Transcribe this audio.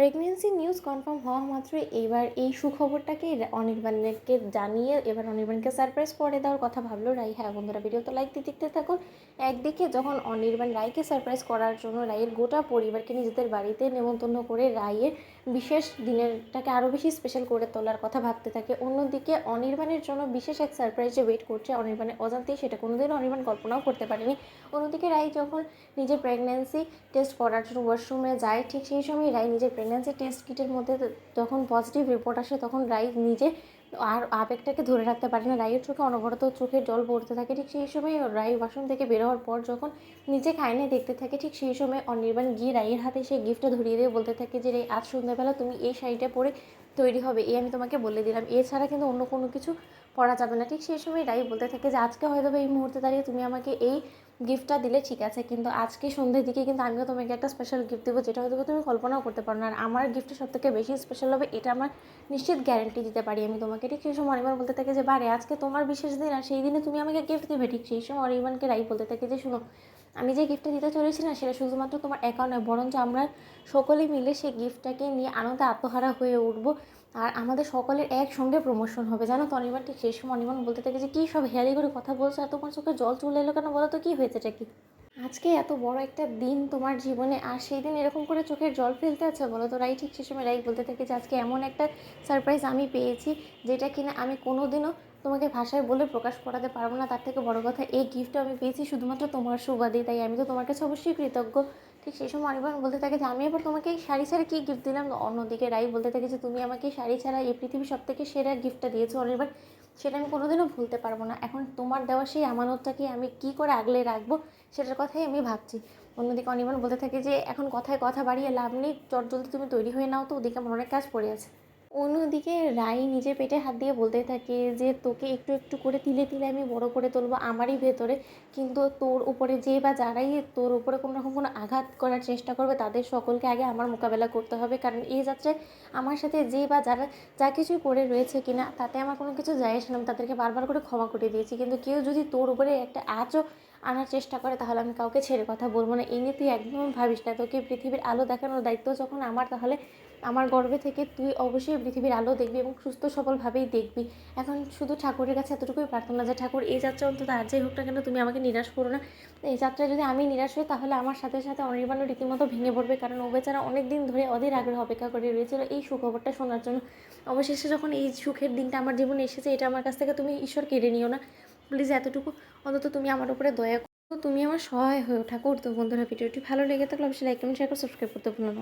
Pregnancy news confirm হওয়া মাত্রই এবার এই সুখবরটাকে অনির্বাণকে জানিয়ে এবার অনির্বাণকে সারপ্রাইজ করে দেওয়ার কথা ভাবলো রাই। হ্যাঁ বন্ধুরা, ভিডিও তো লাইক দিয়ে দেখতে থাকুন। একদিকে যখন অনির্বাণ রাইকে সারপ্রাইজ করার জন্য রাইয়ের গোটা পরিবারকে নিজেদের বাড়িতে নেমন্তন্ন করে রাইয়ের বিশেষ দিনেরটাকে আরও বেশি স্পেশাল করে তোলার কথা ভাবতে থাকে, অন্যদিকে অনির্বাণের জন্য বিশেষ এক সারপ্রাইজে ওয়েট করছে অনির্বাণের অজান্তেই, সেটা কোনোদিনও অনির্বাণ কল্পনাও করতে পারেনি। অন্যদিকে রাই যখন নিজের প্রেগনেন্সি টেস্ট করার জন্য ওয়াশরুমে যায়, ঠিক সেই সময় রাই নিজের প্রেগনেন্সি টেস্ট কিটের মধ্যে যখন পজিটিভ রিপোর্ট আসে তখন রাই নিজে আর আবেগটাকে ধরে রাখতে পারে না। রাইয়ের চোখে অনবরত চোখের জল পড়তে থাকে। ঠিক সেই সময় রাই ওয়াশরুম থেকে বের হওয়ার পর যখন নিজে আয়নায় দেখতে থাকে, ঠিক সেই সময় অনির্বাণ গিয়ে রাইয়ের হাতে সেই গিফটটা ধরিয়ে দিয়ে বলতে থাকে যে রে, আজ সন্ধ্যাবেলা তুমি এই শাড়িটা পরে তৈরি হবে, এই আমি তোমাকে বলে দিলাম, এছাড়া কিন্তু অন্য কোনো কিছু পরা যাবে না। ঠিক সেই সময় রাই বলতে থাকে যে আজকে হয়তো এই মুহূর্তে দাঁড়িয়ে তুমি আমাকে এই গিফটটা দিলে ঠিক আছে, কিন্তু আজকে সন্ধ্যের দিকে কিন্তু আমিও তোমাকে একটা স্পেশাল গিফট দেবো, যেটা হয়তো তুমি কল্পনাও করতে পারো না। আর আমার গিফটটা সব থেকে বেশি স্পেশাল হবে, এটা আমার নিশ্চিত গ্যারেন্টি দিতে পারি আমি তোমাকে। ঠিক সেই সময় অনির্বাণ বলতে থাকে যে বারে, আজকে তোমার বিশেষ দিন আর সেই দিনে তুমি আমাকে গিফট দেবে। ঠিক সেই সময় অনির্বাণকে রাই বলতে থাকে যে শুনো, আমি যে গিফটটা দিতে চলেছি না, সেটা শুধুমাত্র তোমার একা নয়, বরঞ্চ আমরা সকলে মিলে সেই গিফটটাকে নিয়ে আনন্দে আত্মহারা হয়ে উঠবো আর আমাদের সকলের একসঙ্গে প্রমোশন হবে, জানো তো। অনির্বাণ ঠিক সেই সময় অনির্বাণ বলতে থাকে যে কী সব হেয়ালি করে কথা বলছো, আর তোমার চোখে জল চলে এলো কেন বলো তো, কী হয়েছেটা কি? আজকে এত বড় একটা দিন তোমার জীবনে, আর সেই দিন এরকম করে চোখের জল ফেলতে আছে বলো তো। রাই ঠিক সে সময় রাই বলতে থাকে যে আজকে এমন একটা সারপ্রাইজ আমি পেয়েছি, যেটা কিনা আমি কোনোদিনও তোমাকে ভাষায় বলে প্রকাশ করাতে পারবো না। তার থেকে বড় কথা, এই গিফটটা আমি পেয়েছি শুধুমাত্র তোমার সুবাদে, তাই আমি তো তোমার কাছে অবশ্যই কৃতজ্ঞ। ঠিক সেই সময় অনির্বাণ বলতে থাকে যে আমি এবার তোমাকে এই শাড়ি ছাড়া কী গিফট দিলাম। অন্যদিকে রাই বলতে থাকে যে তুমি আমাকে শাড়ি ছাড়া এই পৃথিবীর সব থেকে সেরা গিফটটা দিয়েছো অনির্বাণ, সেটা আমি কোনোদিনও ভুলতে পারবো না। এখন তোমার দেওয়া সেই আমানতটাকে আমি কী করে আগলে রাখবো, সেটার কথাই আমি ভাবছি। অন্যদিকে অনির্বাণ বলতে থাকে যে এখন কথায় কথা বাড়িয়ে লাভ নেই, চটজলদি তুমি তৈরি হয়ে নাও তো, ওদিকে আমার অনেক কাজ পড়ে আছে। অন্যদিকে রাই নিজের পেটে হাত দিয়ে বলতে থাকে যে তোকে একটু একটু করে তিলে তিলে আমি বড় করে তুলবো আমারই ভেতরে, কিন্তু তোর উপরে যে বা যারাই তোর উপরে কোনো রকম কোনো আঘাত করার চেষ্টা করবে, তাদের সকলকে আগে আমার মোকাবেলা করতে হবে। কারণ এই যাত্রায় আমার সাথে যে বা যারা যা কিছুই করে রয়েছে কিনা, তাতে আমার কোনো কিছু যায় আসে না, আমি তাদেরকে বারবার করে ক্ষমা করে দিয়েছি, কিন্তু কেউ যদি তোর উপরে একটা আঁচও আনার চেষ্টা করে, তাহলে আমি কাউকে ছেড়ে কথা বলবো না। এই নিয়ে তুই একদম ভাবিস না, তোকে পৃথিবীর আলো দেখানোর দায়িত্ব যখন আমার, তাহলে আমার গর্বে থেকে তুই অবশ্যই পৃথিবীর আলো দেখবি এবং সুস্থ সবলভাবেই দেখবি। এখন শুধু ঠাকুরের কাছে এতটুকুই প্রার্থনা যে ঠাকুর, এই যাত্রা অন্তত আর যাই হোক না কেন তুমি আমাকে নিরাশ করো না। এই যাত্রায় যদি আমি নিরাশ হই, তাহলে আমার সাথে সাথে অনির্বাণও রীতিমতো ভেঙে পড়বে, কারণ ও বেচারা অনেক দিন ধরে অধীর আগ্রহ অপেক্ষা করে রয়েছিল এই সুখবরটা শোনার জন্য। অবশেষে যখন এই সুখের দিনটা আমার জীবনে এসেছে, এটা আমার কাছ থেকে তুমি ঈশ্বর কেড়ে নিও না প্লিজ। এতটুকু অন্তত তুমি আমার উপরে দয়া করো, তুমি আমার সহায় হয়েও ঠাকুর। তো বন্ধুরা, ভিডিওটি ভালো লেগে থাকলে অবশ্যই লাইক কমেন্ট শেয়ার করে সাবস্ক্রাইব করতে ভুলো না।